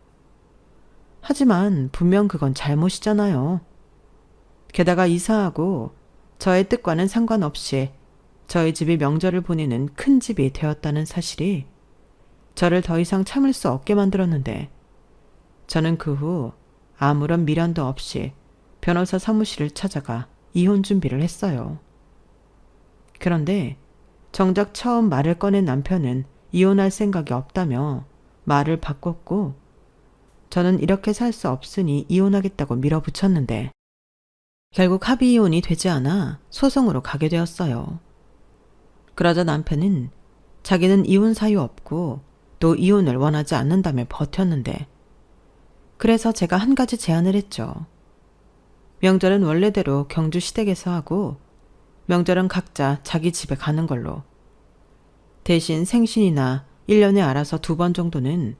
Speaker 1: 하지만 분명 그건 잘못이잖아요. 게다가 이사하고 저의 뜻과는 상관없이 저희 집이 명절을 보내는 큰 집이 되었다는 사실이 저를 더 이상 참을 수 없게 만들었는데 저는 그 후 아무런 미련도 없이 변호사 사무실을 찾아가 이혼 준비를 했어요. 그런데 정작 처음 말을 꺼낸 남편은 이혼할 생각이 없다며 말을 바꿨고 저는 이렇게 살 수 없으니 이혼하겠다고 밀어붙였는데 결국 합의 이혼이 되지 않아 소송으로 가게 되었어요. 그러자 남편은 자기는 이혼 사유 없고 또 이혼을 원하지 않는다며 버텼는데 그래서 제가 한 가지 제안을 했죠. 명절은 원래대로 경주 시댁에서 하고 명절은 각자 자기 집에 가는 걸로. 대신 생신이나 1년에 알아서 2번 정도는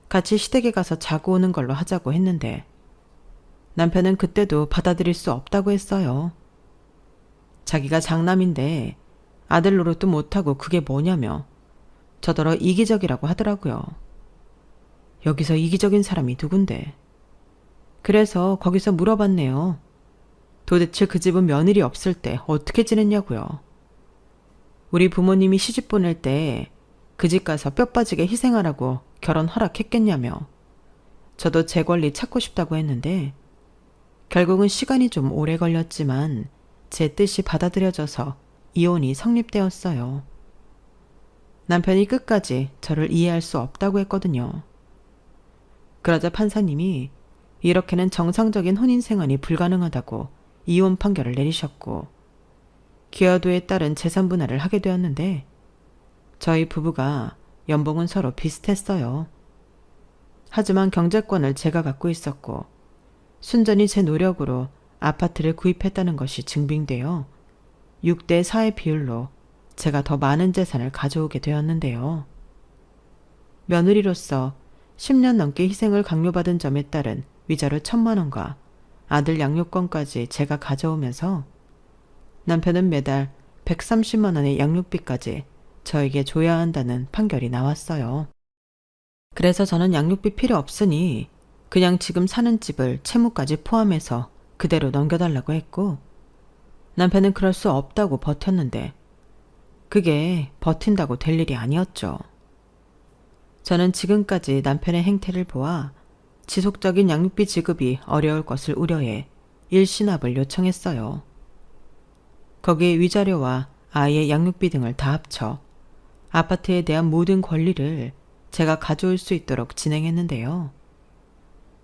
Speaker 1: 같이 시댁에 가서 자고 오는 걸로 하자고 했는데 남편은 그때도 받아들일 수 없다고 했어요. 자기가 장남인데 아들 노릇도 못하고 그게 뭐냐며 저더러 이기적이라고 하더라고요. 여기서 이기적인 사람이 누군데. 그래서 거기서 물어봤네요. 도대체 그 집은 며느리 없을 때 어떻게 지냈냐고요. 우리 부모님이 시집 보낼 때 그 집 가서 뼈 빠지게 희생하라고 결혼 허락했겠냐며 저도 제 권리 찾고 싶다고 했는데 결국은 시간이 좀 오래 걸렸지만 제 뜻이 받아들여져서 이혼이 성립되었어요. 남편이 끝까지 저를 이해할 수 없다고 했거든요. 그러자 판사님이 이렇게는 정상적인 혼인 생활이 불가능하다고 이혼 판결을 내리셨고 기여도에 따른 재산 분할을 하게 되었는데 저희 부부가 연봉은 서로 비슷했어요. 하지만 경제권을 제가 갖고 있었고 순전히 제 노력으로 아파트를 구입했다는 것이 증빙되어 6대 4의 비율로 제가 더 많은 재산을 가져오게 되었는데요. 며느리로서 10년 넘게 희생을 강요받은 점에 따른 위자료 1,000만 원과 아들 양육권까지 제가 가져오면서 남편은 매달 130만 원의 양육비까지 저에게 줘야 한다는 판결이 나왔어요. 그래서 저는 양육비 필요 없으니 그냥 지금 사는 집을 채무까지 포함해서 그대로 넘겨달라고 했고 남편은 그럴 수 없다고 버텼는데 그게 버틴다고 될 일이 아니었죠. 저는 지금까지 남편의 행태를 보아 지속적인 양육비 지급이 어려울 것을 우려해 일시납을 요청했어요. 거기에 위자료와 아이의 양육비 등을 다 합쳐 아파트에 대한 모든 권리를 제가 가져올 수 있도록 진행했는데요.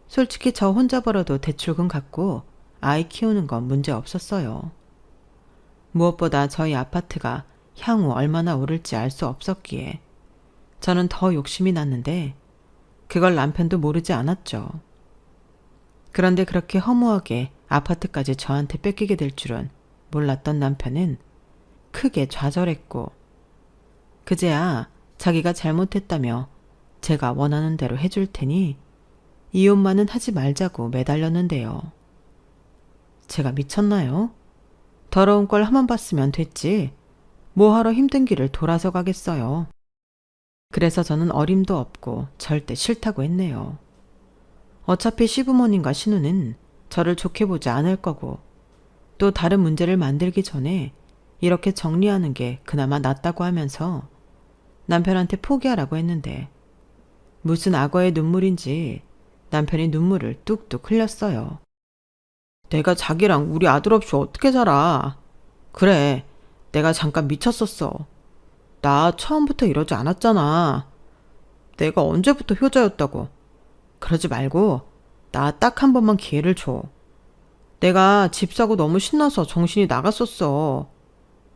Speaker 1: 솔직히 저 혼자 벌어도 대출금 갚고 아이 키우는 건 문제 없었어요. 무엇보다 저희 아파트가 향후 얼마나 오를지 알 수 없었기에 저는 더 욕심이 났는데 그걸 남편도 모르지 않았죠. 그런데 그렇게 허무하게 아파트까지 저한테 뺏기게 될 줄은 몰랐던 남편은 크게 좌절했고 그제야 자기가 잘못했다며 제가 원하는 대로 해줄 테니 이혼만은 하지 말자고 매달렸는데요. 제가 미쳤나요? 더러운 꼴 한번 봤으면 됐지 뭐하러 힘든 길을 돌아서 가겠어요. 그래서 저는 어림도 없고 절대 싫다고 했네요. 어차피 시부모님과 신우는 저를 좋게 보지 않을 거고 또 다른 문제를 만들기 전에 이렇게 정리하는 게 그나마 낫다고 하면서 남편한테 포기하라고 했는데 무슨 악어의 눈물인지 남편이 눈물을 뚝뚝 흘렸어요. 내가 자기랑 우리 아들 없이 어떻게 살아. 그래, 내가 잠깐 미쳤었어. 나 처음부터 이러지 않았잖아. 내가 언제부터 효자였다고. 그러지 말고 나 딱 한 번만 기회를 줘. 내가 집 사고 너무 신나서 정신이 나갔었어.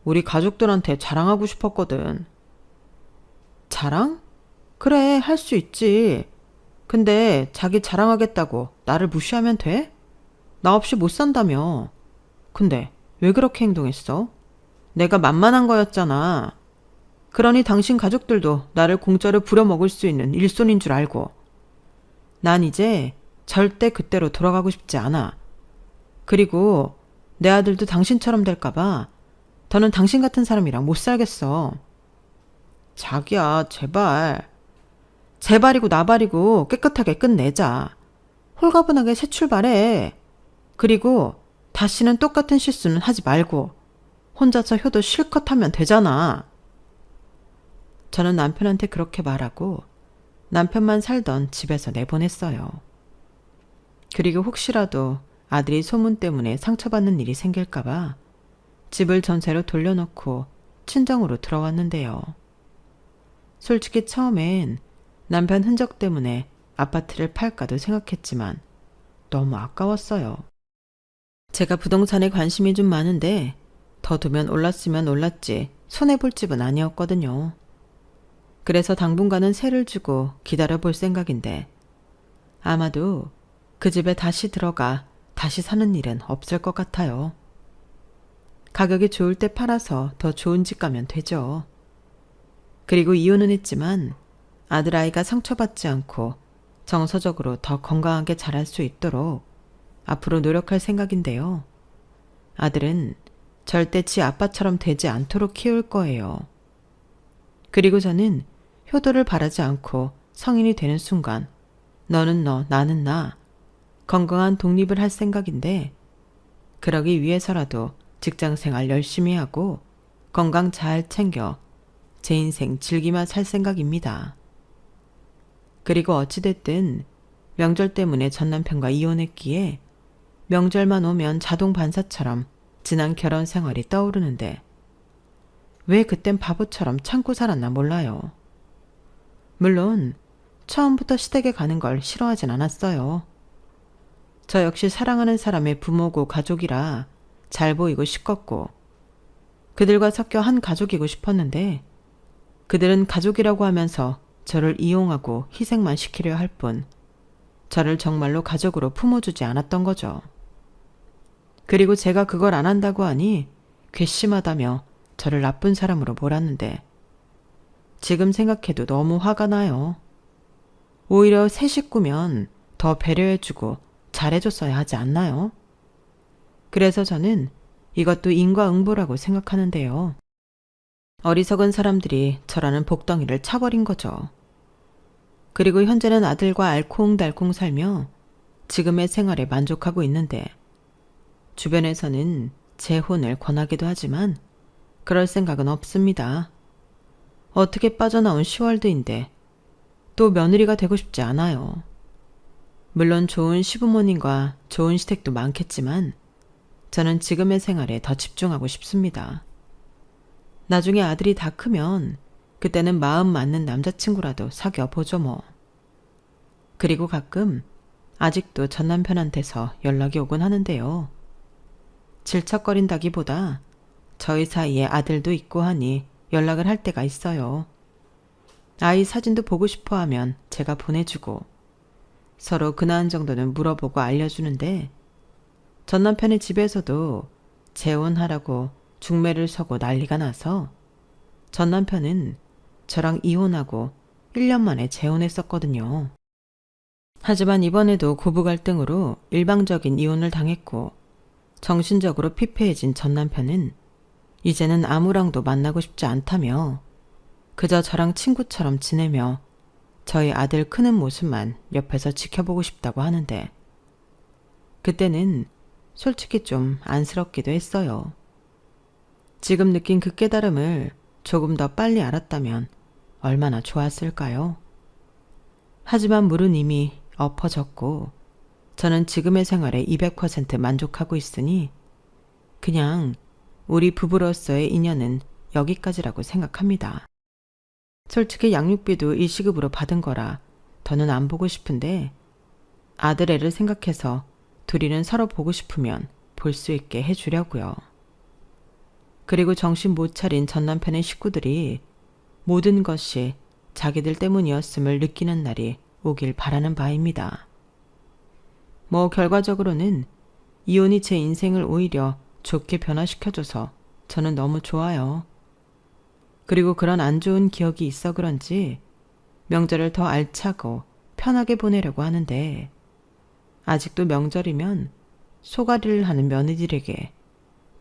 Speaker 1: 우리 가족들한테 자랑하고 싶었거든. 자랑? 그래, 할 수 있지. 근데 자기 자랑하겠다고 나를 무시하면 돼? 나 없이 못 산다며. 근데 왜 그렇게 행동했어? 내가 만만한 거였잖아. 그러니 당신 가족들도 나를 공짜로 부려먹을 수 있는 일손인 줄 알고. 난 이제 절대 그때로 돌아가고 싶지 않아. 그리고 내 아들도 당신처럼 될까봐 더는 당신 같은 사람이랑 못 살겠어. 자기야, 제발. 제발이고 나발이고 깨끗하게 끝내자. 홀가분하게 새 출발해. 그리고 다시는 똑같은 실수는 하지 말고 혼자서 효도 실컷 하면 되잖아. 저는 남편한테 그렇게 말하고 남편만 살던 집에서 내보냈어요. 그리고 혹시라도 아들이 소문 때문에 상처받는 일이 생길까봐 집을 전세로 돌려놓고 친정으로 들어왔는데요. 솔직히 처음엔 남편 흔적 때문에 아파트를 팔까도 생각했지만 너무 아까웠어요. 제가 부동산에 관심이 좀 많은데 더 두면 올랐으면 올랐지 손해볼 집은 아니었거든요. 그래서 당분간은 세를 주고 기다려볼 생각인데 아마도 그 집에 다시 들어가 다시 사는 일은 없을 것 같아요. 가격이 좋을 때 팔아서 더 좋은 집 가면 되죠. 그리고 이혼은 했지만 아들아이가 상처받지 않고 정서적으로 더 건강하게 자랄 수 있도록 앞으로 노력할 생각인데요. 아들은 절대 지 아빠처럼 되지 않도록 키울 거예요. 그리고 저는 효도를 바라지 않고 성인이 되는 순간 너는 너, 나는 나, 건강한 독립을 할 생각인데 그러기 위해서라도 직장생활 열심히 하고 건강 잘 챙겨 제 인생 즐기며 살 생각입니다. 그리고 어찌됐든 명절 때문에 전남편과 이혼했기에 명절만 오면 자동 반사처럼 지난 결혼 생활이 떠오르는데 왜 그땐 바보처럼 참고 살았나 몰라요. 물론 처음부터 시댁에 가는 걸 싫어하진 않았어요. 저 역시 사랑하는 사람의 부모고 가족이라 잘 보이고 싶었고 그들과 섞여 한 가족이고 싶었는데 그들은 가족이라고 하면서 저를 이용하고 희생만 시키려 할 뿐 저를 정말로 가족으로 품어주지 않았던 거죠. 그리고 제가 그걸 안 한다고 하니 괘씸하다며 저를 나쁜 사람으로 몰았는데 지금 생각해도 너무 화가 나요. 오히려 새 식구면 더 배려해주고 잘해줬어야 하지 않나요? 그래서 저는 이것도 인과응보라고 생각하는데요. 어리석은 사람들이 저라는 복덩이를 차버린 거죠. 그리고 현재는 아들과 알콩달콩 살며 지금의 생활에 만족하고 있는데 주변에서는 재혼을 권하기도 하지만 그럴 생각은 없습니다. 어떻게 빠져나온 시월드인데 또 며느리가 되고 싶지 않아요. 물론 좋은 시부모님과 좋은 시댁도 많겠지만 저는 지금의 생활에 더 집중하고 싶습니다. 나중에 아들이 다 크면 그때는 마음 맞는 남자친구라도 사귀어 보죠 뭐. 그리고 가끔 아직도 전 남편한테서 연락이 오곤 하는데요. 질척거린다기보다 저희 사이에 아들도 있고 하니 연락을 할 때가 있어요. 아이 사진도 보고 싶어 하면 제가 보내주고 서로 근황 정도는 물어보고 알려주는데 전 남편의 집에서도 재혼하라고 중매를 서고 난리가 나서 전 남편은 저랑 이혼하고 1년 만에 재혼했었거든요. 하지만 이번에도 고부 갈등으로 일방적인 이혼을 당했고 정신적으로 피폐해진 전 남편은 이제는 아무랑도 만나고 싶지 않다며 그저 저랑 친구처럼 지내며 저희 아들 크는 모습만 옆에서 지켜보고 싶다고 하는데 그때는 솔직히 좀 안쓰럽기도 했어요. 지금 느낀 그 깨달음을 조금 더 빨리 알았다면 얼마나 좋았을까요? 하지만 물은 이미 엎어졌고 저는 지금의 생활에 200% 만족하고 있으니 그냥 우리 부부로서의 인연은 여기까지라고 생각합니다. 솔직히 양육비도 일시급으로 받은 거라 더는 안 보고 싶은데 아들 애를 생각해서 둘이는 서로 보고 싶으면 볼 수 있게 해주려고요. 그리고 정신 못 차린 전 남편의 식구들이 모든 것이 자기들 때문이었음을 느끼는 날이 오길 바라는 바입니다. 뭐 결과적으로는 이혼이 제 인생을 오히려 좋게 변화시켜줘서 저는 너무 좋아요. 그리고 그런 안 좋은 기억이 있어 그런지 명절을 더 알차고 편하게 보내려고 하는데 아직도 명절이면 소가리를 하는 며느리에게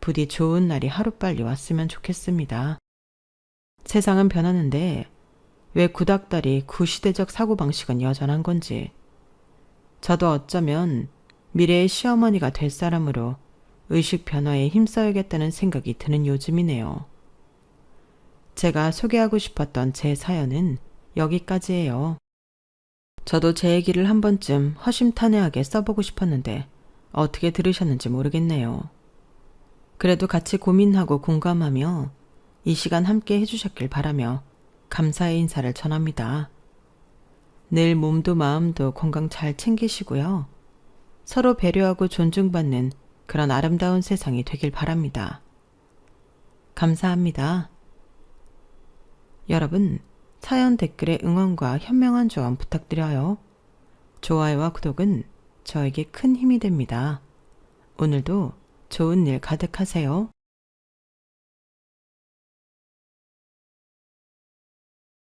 Speaker 1: 부디 좋은 날이 하루빨리 왔으면 좋겠습니다. 세상은 변하는데 왜 구닥다리 구시대적 사고방식은 여전한 건지 저도 어쩌면 미래의 시어머니가 될 사람으로 의식 변화에 힘써야겠다는 생각이 드는 요즘이네요. 제가 소개하고 싶었던 제 사연은 여기까지예요. 저도 제 얘기를 한 번쯤 허심탄회하게 써보고 싶었는데 어떻게 들으셨는지 모르겠네요. 그래도 같이 고민하고 공감하며 이 시간 함께 해주셨길 바라며 감사의 인사를 전합니다. 늘 몸도 마음도 건강 잘 챙기시고요. 서로 배려하고 존중받는 그런 아름다운 세상이 되길 바랍니다. 감사합니다. 여러분, 사연 댓글에 응원과 현명한 조언 부탁드려요. 좋아요와 구독은 저에게 큰 힘이 됩니다. 오늘도 좋은 일 가득하세요.